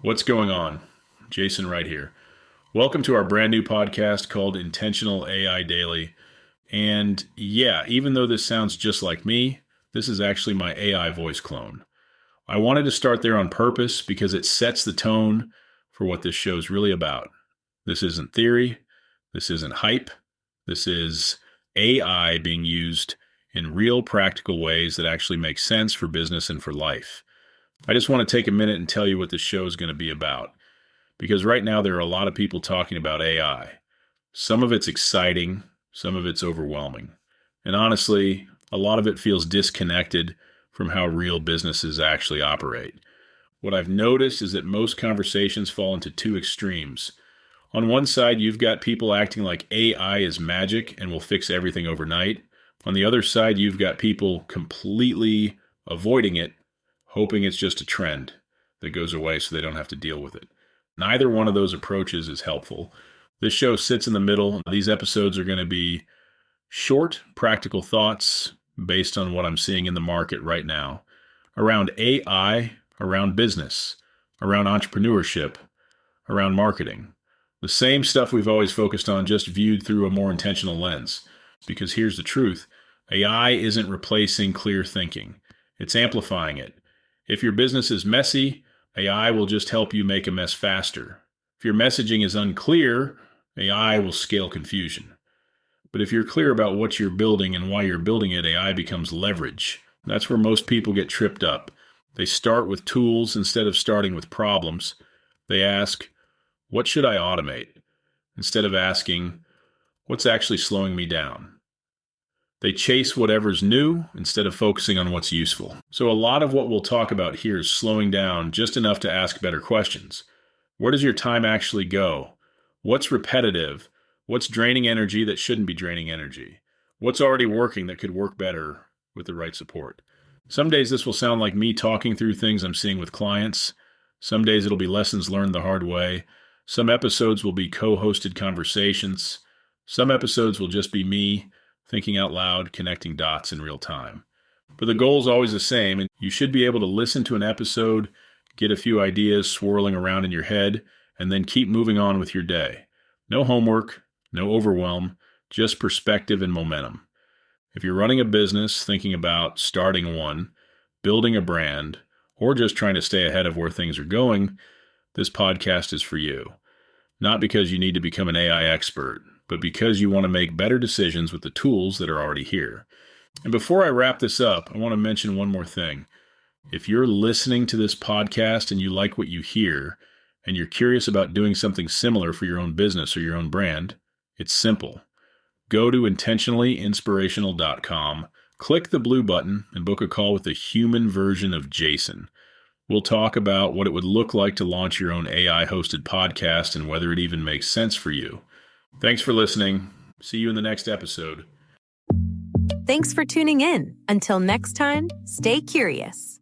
What's going on? Jason right here. Welcome to our brand new podcast called Intentional AI Daily. And yeah, even though this sounds just like me, this is actually my AI voice clone. I wanted to start there on purpose because it sets the tone for what this show is really about. This isn't theory. This isn't hype. This is AI being used in real practical ways that actually make sense for business and for life. I just want to take a minute and tell you what this show is going to be about. Because right now there are a lot of people talking about AI. Some of it's exciting, some of it's overwhelming. And honestly, a lot of it feels disconnected from how real businesses actually operate. What I've noticed is that most conversations fall into two extremes. On one side, you've got people acting like AI is magic and will fix everything overnight. On the other side, you've got people completely avoiding it, hoping it's just a trend that goes away so they don't have to deal with it. Neither one of those approaches is helpful. This show sits in the middle. These episodes are going to be short, practical thoughts based on what I'm seeing in the market right now around AI, around business, around entrepreneurship, around marketing. The same stuff we've always focused on, just viewed through a more intentional lens. Because here's the truth. AI isn't replacing clear thinking. It's amplifying it. If your business is messy, AI will just help you make a mess faster. If your messaging is unclear, AI will scale confusion. But if you're clear about what you're building and why you're building it, AI becomes leverage. That's where most people get tripped up. They start with tools instead of starting with problems. They ask, what should I automate? Instead of asking, what's actually slowing me down? They chase whatever's new instead of focusing on what's useful. So a lot of what we'll talk about here is slowing down just enough to ask better questions. Where does your time actually go? What's repetitive? What's draining energy that shouldn't be draining energy? What's already working that could work better with the right support? Some days this will sound like me talking through things I'm seeing with clients. Some days it'll be lessons learned the hard way. Some episodes will be co-hosted conversations. Some episodes will just be me thinking out loud, connecting dots in real time. But the goal is always the same, and you should be able to listen to an episode, get a few ideas swirling around in your head, and then keep moving on with your day. No homework, no overwhelm, just perspective and momentum. If you're running a business, thinking about starting one, building a brand, or just trying to stay ahead of where things are going, this podcast is for you. Not because you need to become an AI expert, but because you want to make better decisions with the tools that are already here. And before I wrap this up, I want to mention one more thing. If you're listening to this podcast and you like what you hear, and you're curious about doing something similar for your own business or your own brand, it's simple. Go to intentionallyinspirational.com, click the blue button, and book a call with the human version of Jason. We'll talk about what it would look like to launch your own AI-hosted podcast and whether it even makes sense for you. Thanks for listening. See you in the next episode. Thanks for tuning in. Until next time, stay curious.